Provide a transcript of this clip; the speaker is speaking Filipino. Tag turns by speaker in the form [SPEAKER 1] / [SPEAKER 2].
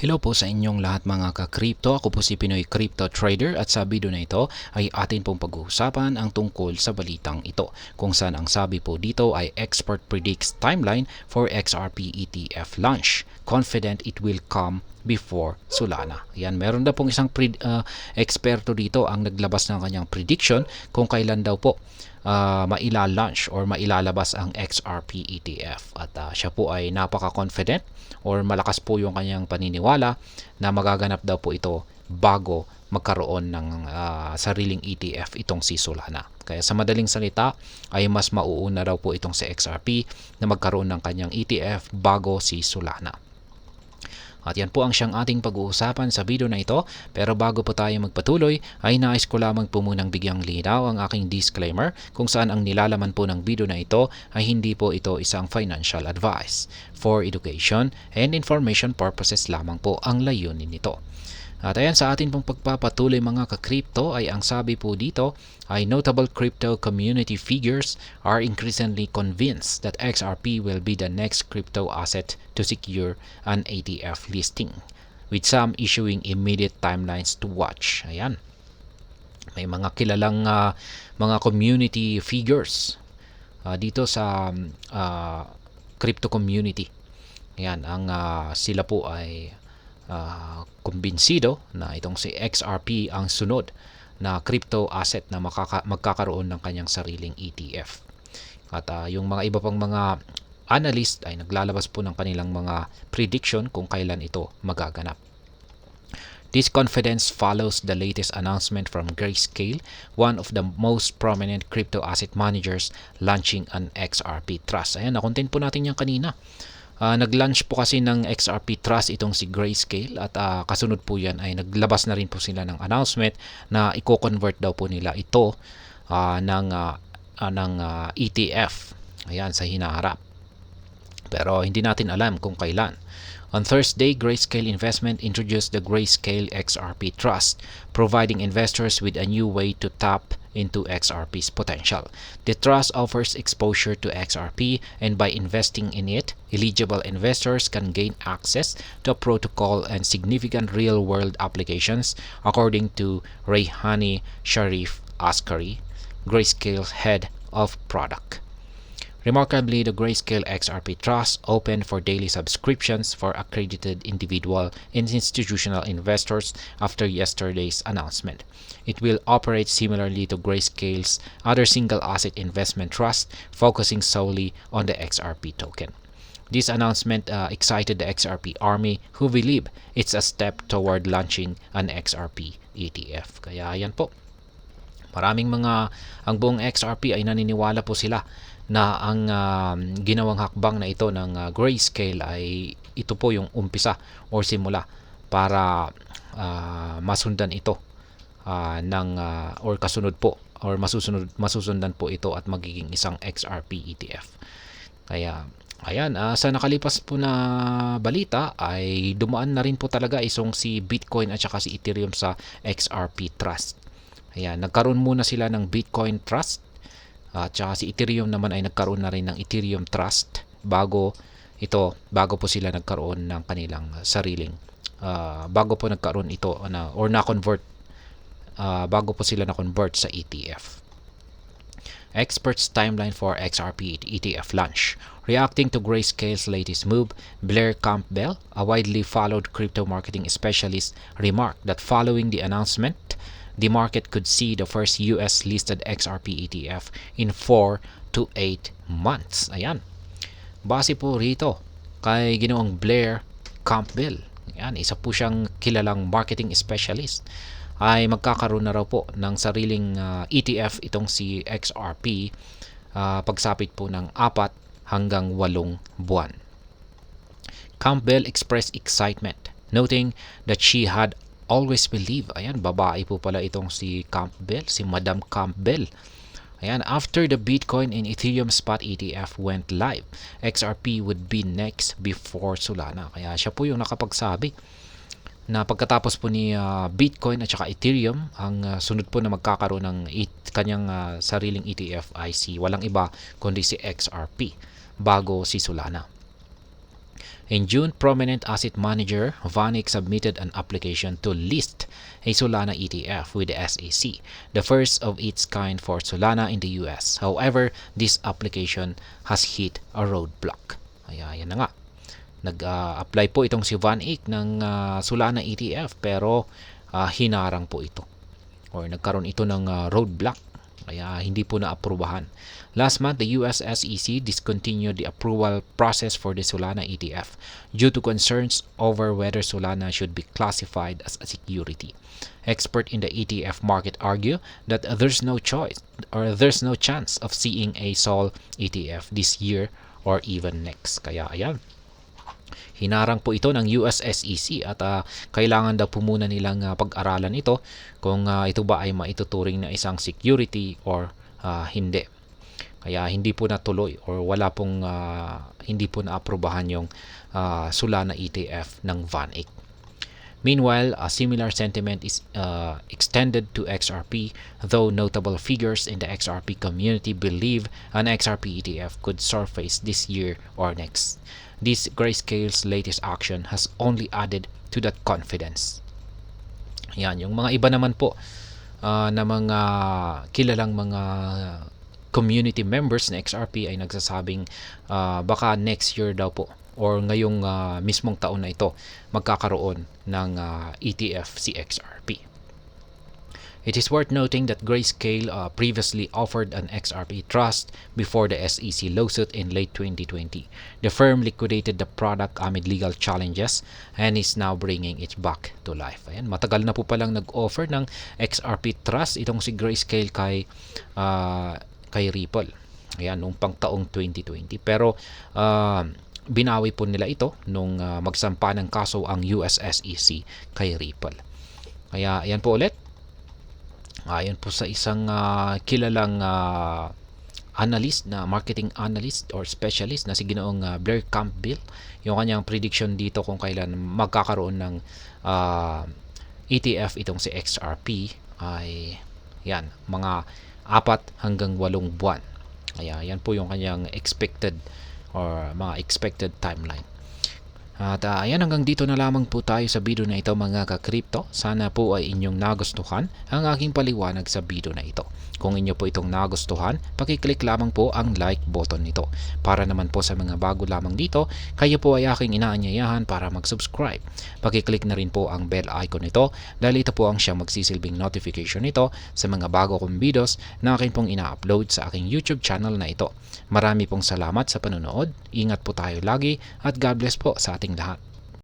[SPEAKER 1] Hello po sa inyong lahat mga ka-crypto. Ako po si Pinoy Crypto Trader at sa video na ito ay atin pong pag-uusapan ang tungkol sa balitang ito kung saan ang sabi po dito ay expert predicts timeline for XRP ETF launch. Confident it will come before Solana. Yan, meron na pong isang eksperto dito ang naglabas ng kanyang prediction kung kailan daw po maila-launch or mailalabas ang XRP ETF at siya po ay napaka-confident or malakas po yung kanyang paniniwala na magaganap daw po ito bago magkaroon ng sariling ETF itong si Solana. Kaya sa madaling salita ay mas mauuna daw po itong si XRP na magkaroon ng kanyang ETF bago si Solana. At yan po ang siyang ating pag-uusapan sa video na ito. Pero bago po tayo magpatuloy, ay nais ko lamang po munang bigyang linaw ang aking disclaimer kung saan ang nilalaman po ng video na ito ay hindi po ito isang financial advice. For education and information purposes lamang po ang layunin nito. At ayan, sa atin pong pagpapatuloy mga ka-crypto ay ang sabi po dito ay notable crypto community figures are increasingly convinced that XRP will be the next crypto asset to secure an ETF listing, with some issuing immediate timelines to watch. Ayan, may mga kilalang mga community figures dito sa crypto community. Ayan, ang sila po ay kumbinsido na itong si XRP ang sunod na crypto asset na magkakaroon ng kanyang sariling ETF. At yung mga iba pang mga analyst ay naglalabas po ng kanilang mga prediction kung kailan ito magaganap. This confidence follows the latest announcement from Grayscale, one of the most prominent crypto asset managers launching an XRP Trust. Ayan, nakontent po natin yan kanina. Nag-launch po kasi ng XRP Trust itong si Grayscale at kasunod po yan ay naglabas na rin po sila ng announcement na i-convert daw po nila ito ng ETF. Ayan, sa hinaharap. Pero hindi natin alam kung kailan. On Thursday, Grayscale Investment introduced the Grayscale XRP Trust, providing investors with a new way to tap into XRP's potential. The trust offers exposure to XRP, and by investing in it, eligible investors can gain access to a protocol and significant real-world applications, according to Rayhani Sharif Askari, Grayscale's head of product. Remarkably, the Grayscale XRP Trust opened for daily subscriptions for accredited individual and institutional investors after yesterday's announcement. It will operate similarly to Grayscale's other single asset investment trust, focusing solely on the XRP token. This announcement excited the XRP army, who believe it's a step toward launching an XRP ETF. Kaya yan po. Ang buong XRP ay naniniwala po sila na ang ginawang hakbang na ito ng Grayscale ay ito po yung umpisa o simula para masundan ito or kasunod po or masusundan po ito at magiging isang XRP ETF. Kaya ayan, sa nakalipas po na balita ay dumaan na rin po talaga isong si Bitcoin at saka si Ethereum sa XRP Trust. Ayan, nagkaroon muna sila ng Bitcoin Trust at saka si Ethereum naman ay nagkaroon na rin ng Ethereum Trust bago po sila nagkaroon ng kanilang sariling bago po nagkaroon ito or na-convert bago po sila na-convert sa ETF. Experts timeline for XRP ETF launch. Reacting to Grayscale's latest move, Blair Campbell, a widely followed crypto marketing specialist, remarked that following the announcement, the market could see the first US-listed XRP ETF in 4 to 8 months. Ayan. Base po rito kay Ginoong Blair Campbell, ayan, isa po siyang kilalang marketing specialist, ay magkakaroon na raw po ng sariling ETF itong si XRP pagsapit po ng 4 hanggang 8 buwan. Campbell expressed excitement, noting that she had always believe, ayan, babae po pala itong si Campbell, si Madam Campbell. Ayan, after the Bitcoin and Ethereum spot ETF went live, XRP would be next before Solana. Kaya siya po yung nakapagsabi na pagkatapos po ni Bitcoin at saka Ethereum, ang sunod po na magkakaroon ng kanyang sariling ETF ay walang iba kundi si XRP bago si Solana. In June, prominent asset manager VanEck submitted an application to list a Solana ETF with the SEC, the first of its kind for Solana in the US. However, this application has hit a roadblock. Ayan na nga. Nag-apply po itong si VanEck ng Solana ETF pero hinarang po ito or nagkaroon ito ng roadblock kaya hindi po na-aprubahan. Last month, the US SEC discontinued the approval process for the Solana ETF due to concerns over whether Solana should be classified as a security. Experts in the ETF market argue that there's no chance of seeing a SOL ETF this year or even next. Kaya ayan, hinarang po ito ng US SEC at kailangan daw po muna nilang pag-aralan ito kung ito ba ay maituturing na isang security or hindi. Kaya hindi po natuloy or hindi po naaprubahan yung Solana ETF ng VanEck. Meanwhile, a similar sentiment is extended to XRP, though notable figures in the XRP community believe an XRP ETF could surface this year or next. This Grayscale's latest action has only added to that confidence. Yan, yung mga iba naman po na mga kilalang mga community members na XRP ay nagsasabing baka next year daw po or ngayong mismong taon na ito magkakaroon ng ETF si XRP. It is worth noting that Grayscale previously offered an XRP trust before the SEC lawsuit in late 2020. The firm liquidated the product amid legal challenges and is now bringing it back to life. Ayan, matagal na po palang nag-offer ng XRP trust itong si Grayscale kay Ripple. Ayan, nung pang taong 2020. Pero binawi po nila ito nung magsampa ng kaso ang US SEC kay Ripple. Kaya ayan po ulit. Ayon po sa isang kilalang analyst na marketing analyst or specialist na si Ginoong Blair Campbell, yung kanyang prediction dito kung kailan magkakaroon ng ETF itong si XRP ay yan, mga 4 hanggang 8 buwan. Kaya yan po yung kanyang expected or mga expected timeline. At ayan, hanggang dito na lamang po tayo sa video na ito mga ka-crypto. Sana po ay inyong nagustuhan ang aking paliwanag sa video na ito. Kung inyo po itong nagustuhan, pakiclick lamang po ang like button nito. Para naman po sa mga bago lamang dito, kayo po ay aking inaanyayahan para mag-subscribe. Pakiclick na rin po ang bell icon nito dahil ito po ang siyang magsisilbing notification nito sa mga bago kong videos na akin pong ina-upload sa aking YouTube channel na ito. Marami pong salamat sa panonood. Ingat po tayo lagi at God bless po sa ating lahat.